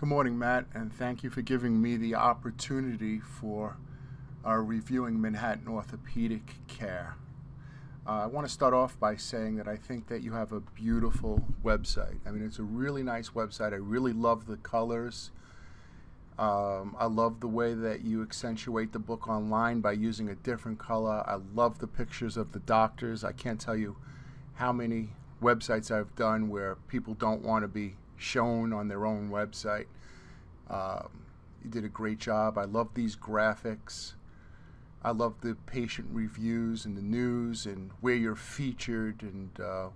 Good morning, Matt, and thank you for giving me the opportunity for reviewing Manhattan Orthopedic Care. I want to start off by saying that I think that you have a beautiful website. I mean, it's a really nice website. I really love the colors. I love the way that you accentuate the book online by using a different color. I love the pictures of the doctors. I can't tell you how many websites I've done where people don't want to be shown on their own website. You did a great job. I love these graphics. I love the patient reviews and the news and where you're featured and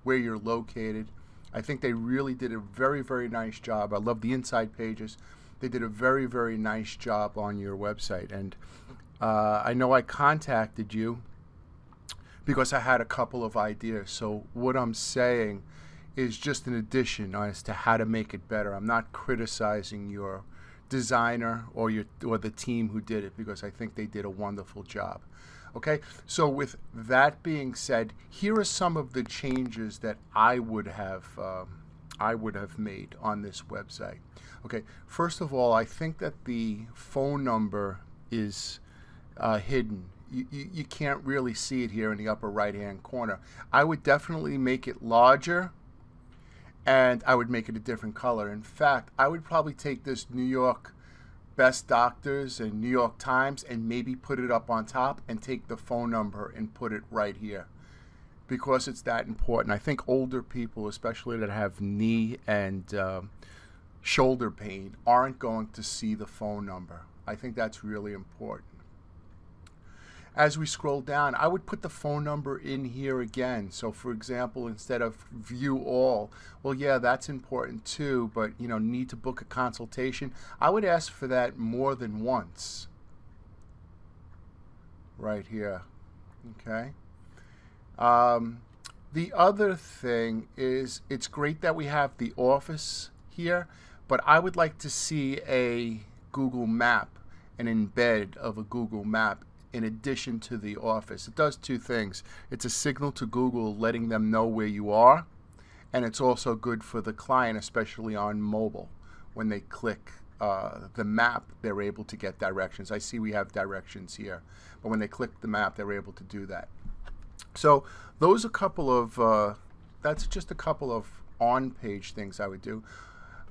where you're located. I think they really did a very, very nice job. I love the inside pages. They did a very, very nice job on your website. And I know I contacted you because I had a couple of ideas. So what I'm saying is just an addition as to how to make it better. I'm not criticizing your designer or the team who did it, because I think they did a wonderful job. Okay, so with that being said, here are some of the changes that I would have made on this website. Okay, first of all, I think that the phone number is hidden. You can't really see it here in the upper right hand corner. I would definitely make it larger, and I would make it a different color. In fact, I would probably take this New York Best Doctors and New York Times and maybe put it up on top and take the phone number and put it right here, because it's that important. I think older people, especially that have knee and shoulder pain, aren't going to see the phone number. I think that's really important. As we scroll down, I would put the phone number in here again. So for example, instead of view all, well, yeah, that's important too, but you know, need to book a consultation, I would ask for that more than once. Right here, okay? The other thing is, it's great that we have the office here, but I would like to see a Google map, an embed of a Google map in addition to the office. It does two things. It's a signal to Google letting them know where you are, and it's also good for the client, especially on mobile. When they click the map, they're able to get directions. I see we have directions here, but when they click the map, they're able to do that. So those are a couple of, that's just a couple of on-page things I would do.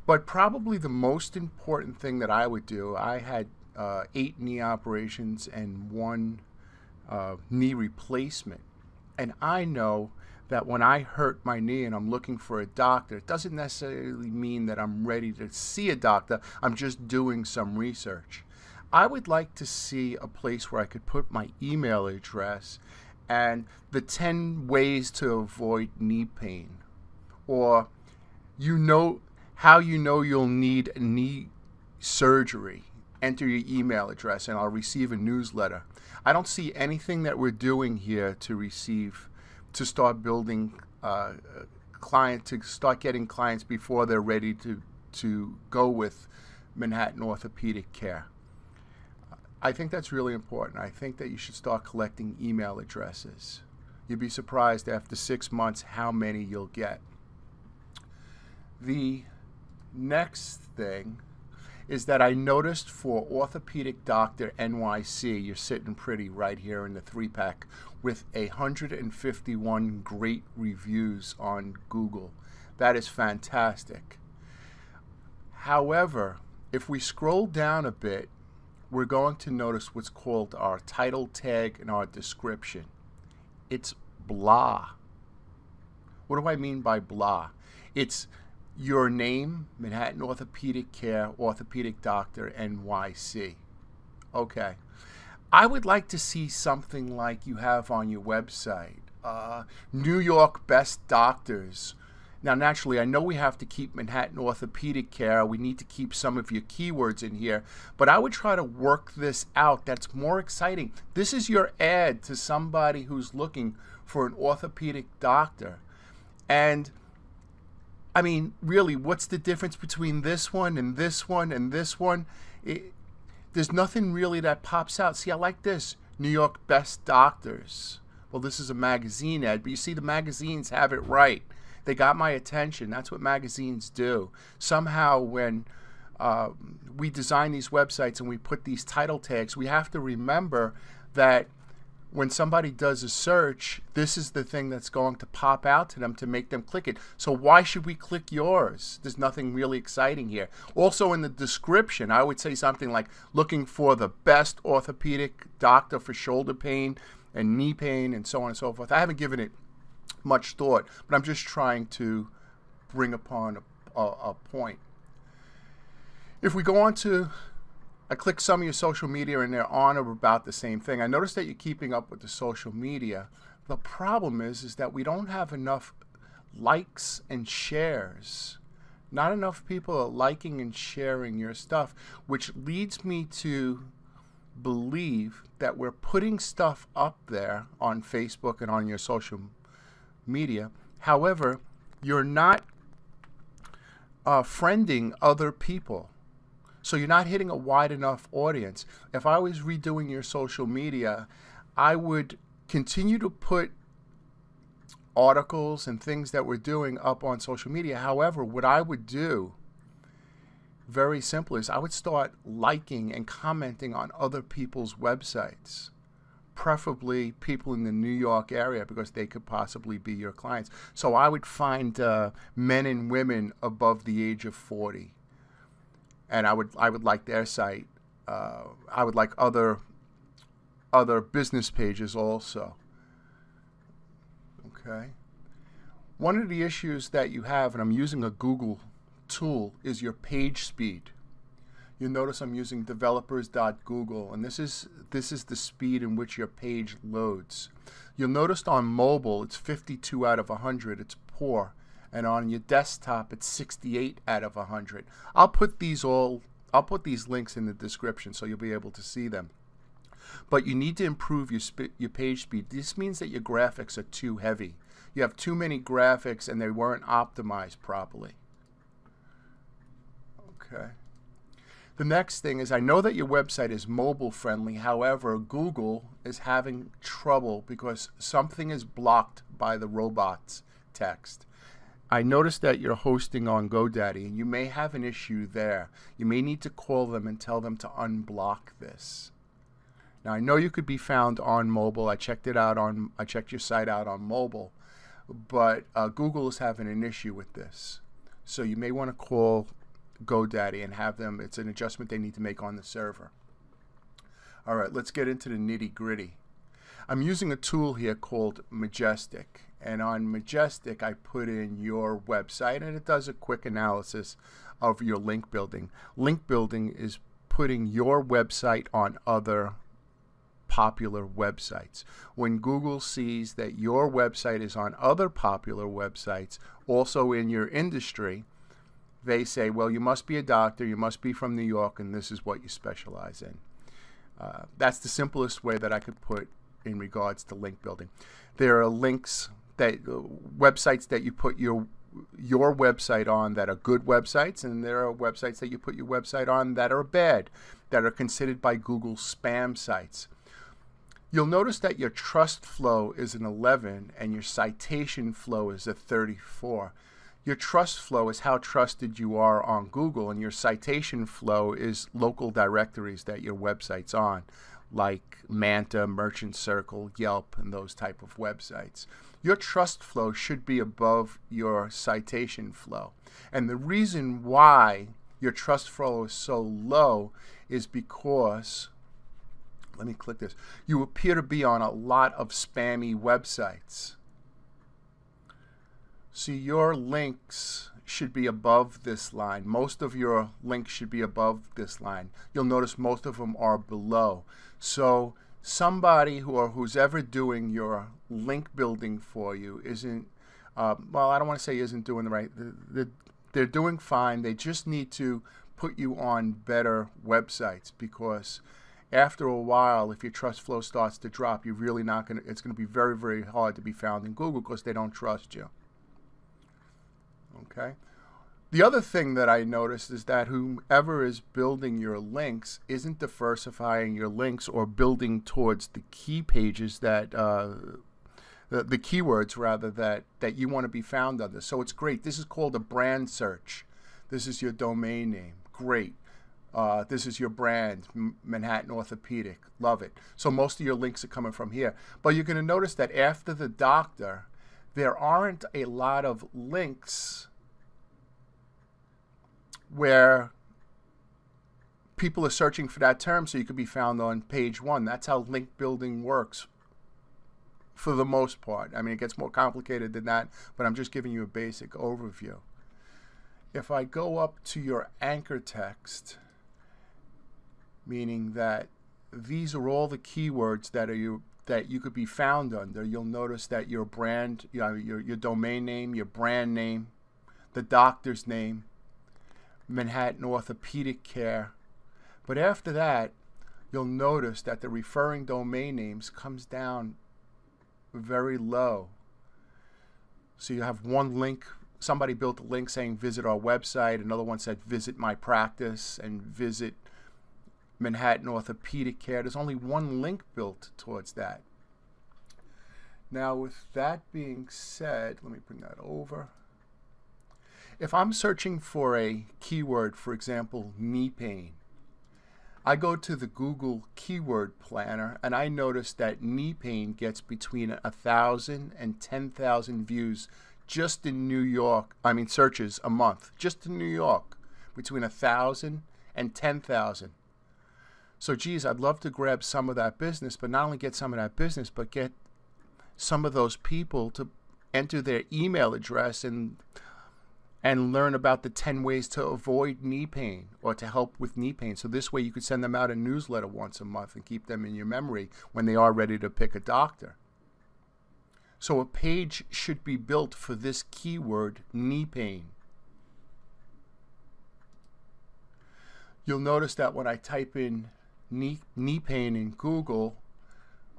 But probably the most important thing that I would do, I had 8 knee operations and 1 knee replacement. And I know that when I hurt my knee and I'm looking for a doctor, it doesn't necessarily mean that I'm ready to see a doctor. I'm just doing some research. I would like to see a place where I could put my email address and the 10 ways to avoid knee pain, or how you know you'll need knee surgery. Enter your email address and I'll receive a newsletter. I don't see anything that we're doing here to start building clients, to start getting clients before they're ready to go with Manhattan Orthopedic Care. I think that's really important. I think that you should start collecting email addresses. You'd be surprised after 6 months how many you'll get. The next thing is that I noticed for Orthopedic Doctor NYC, you're sitting pretty right here in the 3-pack with 151 great reviews on Google. That is fantastic. However, if we scroll down a bit, we're going to notice what's called our title tag and our description. It's blah. What do I mean by blah? It's your name, Manhattan Orthopedic Care, Orthopedic Doctor, NYC. Okay. I would like to see something like you have on your website. New York Best Doctors. Now, naturally, I know we have to keep Manhattan Orthopedic Care. We need to keep some of your keywords in here. But I would try to work this out. That's more exciting. This is your ad to somebody who's looking for an orthopedic doctor. And I mean, really, what's the difference between this one and this one and this one? There's nothing really that pops out. See, I like this. New York Best Doctors. Well, this is a magazine ad, but you see the magazines have it right. They got my attention. That's what magazines do. Somehow when we design these websites and we put these title tags, we have to remember that when somebody does a search, this is the thing that's going to pop out to them to make them click it. So why should we click yours? There's nothing really exciting here. Also in the description, I would say something like looking for the best orthopedic doctor for shoulder pain and knee pain and so on and so forth. I haven't given it much thought, but I'm just trying to bring upon a point. If we go on to, I click some of your social media and they're on or about the same thing. I noticed that you're keeping up with the social media. The problem is that we don't have enough likes and shares. Not enough people are liking and sharing your stuff, which leads me to believe that we're putting stuff up there on Facebook and on your social media. However, you're not friending other people. So you're not hitting a wide enough audience. If I was redoing your social media, I would continue to put articles and things that we're doing up on social media. However, what I would do, very simple, is I would start liking and commenting on other people's websites, preferably people in the New York area because they could possibly be your clients. So I would find men and women above the age of 40. And I would like their site. I would like other business pages also. Okay. One of the issues that you have, and I'm using a Google tool, is your page speed. You'll notice I'm using developers.google, and this is the speed in which your page loads. You'll notice on mobile it's 52 out of 100. It's poor. And on your desktop it's 68 out of 100. I'll put these links in the description so you'll be able to see them. But you need to improve your page speed. This means that your graphics are too heavy. You have too many graphics and they weren't optimized properly. Okay. The next thing is, I know that your website is mobile friendly. However, Google is having trouble because something is blocked by the robots text. I noticed that you're hosting on GoDaddy, and you may have an issue there. You may need to call them and tell them to unblock this. Now, I know you could be found on mobile. I checked your site out on mobile, but Google is having an issue with this. So you may want to call GoDaddy and have them. It's an adjustment they need to make on the server. All right, let's get into the nitty-gritty. I'm using a tool here called Majestic. And on Majestic, I put in your website, and it does a quick analysis of your link building. Link building is putting your website on other popular websites. When Google sees that your website is on other popular websites, also in your industry, they say, well, you must be a doctor, you must be from New York, and this is what you specialize in. That's the simplest way that I could put in regards to link building. There are links that websites that you put your website on that are good websites, and there are websites that you put your website on that are bad, that are considered by Google spam sites. You'll notice that your trust flow is an 11 and your citation flow is a 34. Your trust flow is how trusted you are on Google, and your citation flow is local directories that your website's on, like Manta, Merchant Circle, Yelp, and those type of websites. Your trust flow should be above your citation flow. And the reason why your trust flow is so low is because, let me click this, you appear to be on a lot of spammy websites. See, your links should be above this line. Most of your links should be above this line. You'll notice most of them are below. So somebody who's ever doing your link building for you isn't, well, I don't want to say isn't doing the right, they're doing fine. They just need to put you on better websites, because after a while, if your trust flow starts to drop, you're really not going to, it's going to be very, very hard to be found in Google because they don't trust you. Okay. The other thing that I noticed is that whomever is building your links isn't diversifying your links or building towards the key pages that, the keywords rather, that you want to be found under. So it's great. This is called a brand search. This is your domain name. great. This is your brand, Manhattan Orthopedic. Love it. So most of your links are coming from here. But you're going to notice that after the doctor, there aren't a lot of links where people are searching for that term, so you could be found on page 1. That's how link building works for the most part. I mean, it gets more complicated than that, but I'm just giving you a basic overview. If I go up to your anchor text, meaning that these are all the keywords that you could be found under, you'll notice that your brand, your domain name, your brand name, the doctor's name, Manhattan Orthopedic Care. But after that, you'll notice that the referring domain names comes down very low. So you have one link. Somebody built a link saying visit our website. Another one said visit my practice and visit Manhattan Orthopedic Care. There's only one link built towards that. Now, with that being said, let me bring that over. If I'm searching for a keyword, for example, knee pain, I go to the Google Keyword Planner, and I notice that knee pain gets between 1,000 and 10,000 views just in New York. I mean, searches a month, just in New York, between 1,000 and 10,000. So, geez, I'd love to grab some of that business, but not only get some of that business, but get some of those people to enter their email address and learn about the 10 ways to avoid knee pain or to help with knee pain. So this way you could send them out a newsletter once a month and keep them in your memory when they are ready to pick a doctor. So a page should be built for this keyword, knee pain. You'll notice that when I type in knee pain in Google,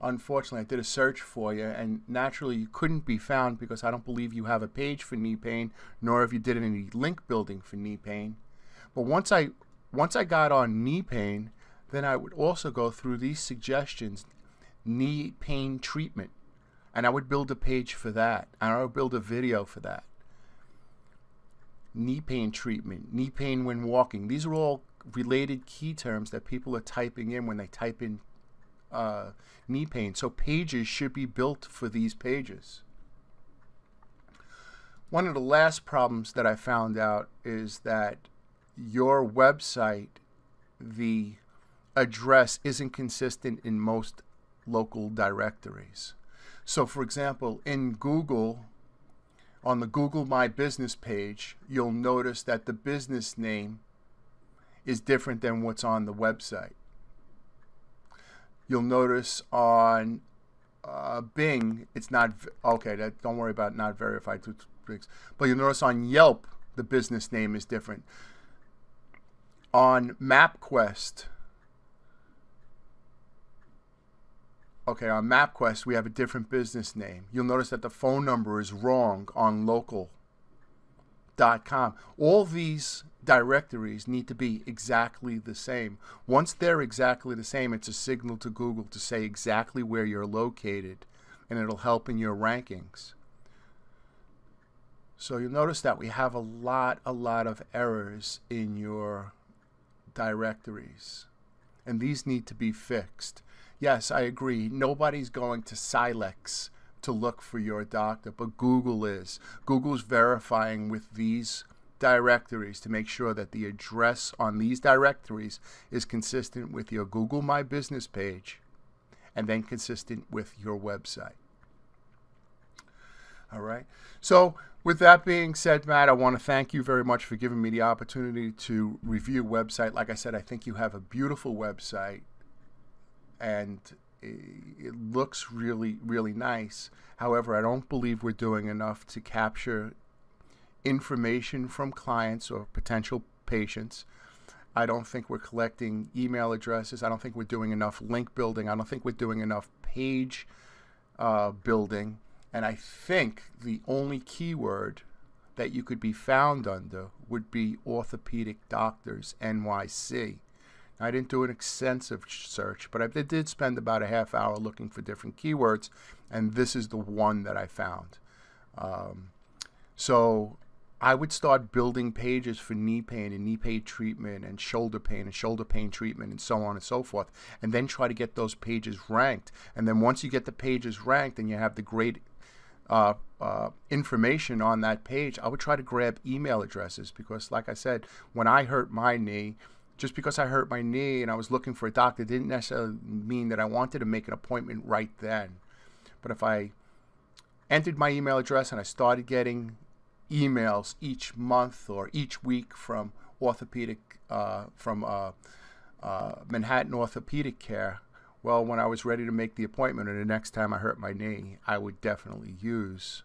unfortunately, I did a search for you, and naturally you couldn't be found because I don't believe you have a page for knee pain, nor have you did any link building for knee pain. But once I got on knee pain, then I would also go through these suggestions, knee pain treatment, and I would build a page for that, and I would build a video for that. Knee pain treatment, knee pain when walking. These are all related key terms that people are typing in when they type in knee pain. So pages should be built for these pages. One of the last problems that I found out is that your website, the address isn't consistent in most local directories. So for example, in Google, on the Google My Business page, you'll notice that the business name is different than what's on the website. You'll notice on Bing, it's not, okay, don't worry about not verified. But you'll notice on Yelp, the business name is different. On MapQuest, okay, on MapQuest, we have a different business name. You'll notice that the phone number is wrong on local.com. All these directories need to be exactly the same. Once they're exactly the same, it's a signal to Google to say exactly where you're located, and it'll help in your rankings. So you'll notice that we have a lot of errors in your directories, and these need to be fixed. Yes, I agree. Nobody's going to Silex to look for your doctor, but Google is. Google's verifying with these directories to make sure that the address on these directories is consistent with your Google My Business page and then consistent with your website. All right. So with that being said, Matt, I want to thank you very much for giving me the opportunity to review a website. Like I said, I think you have a beautiful website, and it looks really, really nice. However, I don't believe we're doing enough to capture information from clients or potential patients. I don't think we're collecting email addresses. I don't think we're doing enough link building. I don't think we're doing enough page building. And I think the only keyword that you could be found under would be Orthopedic Doctors NYC. I didn't do an extensive search, but I did spend about a half hour looking for different keywords, and this is the one that I found. So I would start building pages for knee pain and knee pain treatment and shoulder pain treatment and so on and so forth, and then try to get those pages ranked. And then once you get the pages ranked and you have the great information on that page, I would try to grab email addresses, because like I said, when I hurt my knee, just because I hurt my knee and I was looking for a doctor didn't necessarily mean that I wanted to make an appointment right then. But if I entered my email address and I started getting emails each month or each week from Manhattan Orthopedic Care, well, when I was ready to make the appointment or the next time I hurt my knee, I would definitely use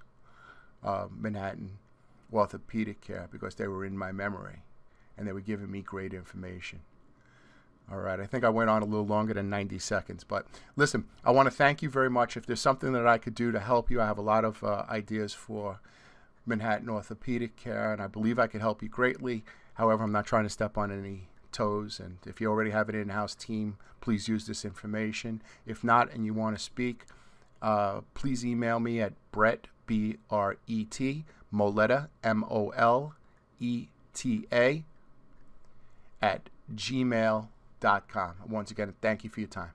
Manhattan Orthopedic Care, because they were in my memory and they were giving me great information. All right, I think I went on a little longer than 90 seconds, but listen, I want to thank you very much. If there's something that I could do to help you, I have a lot of ideas for Manhattan Orthopedic Care, and I believe I could help you greatly. However, I'm not trying to step on any toes, and if you already have an in-house team, please use this information. If not, and you want to speak, please email me at Bret, B-R-E-T, Moleta, M-O-L-E-T-A, at gmail.com. Once again, thank you for your time.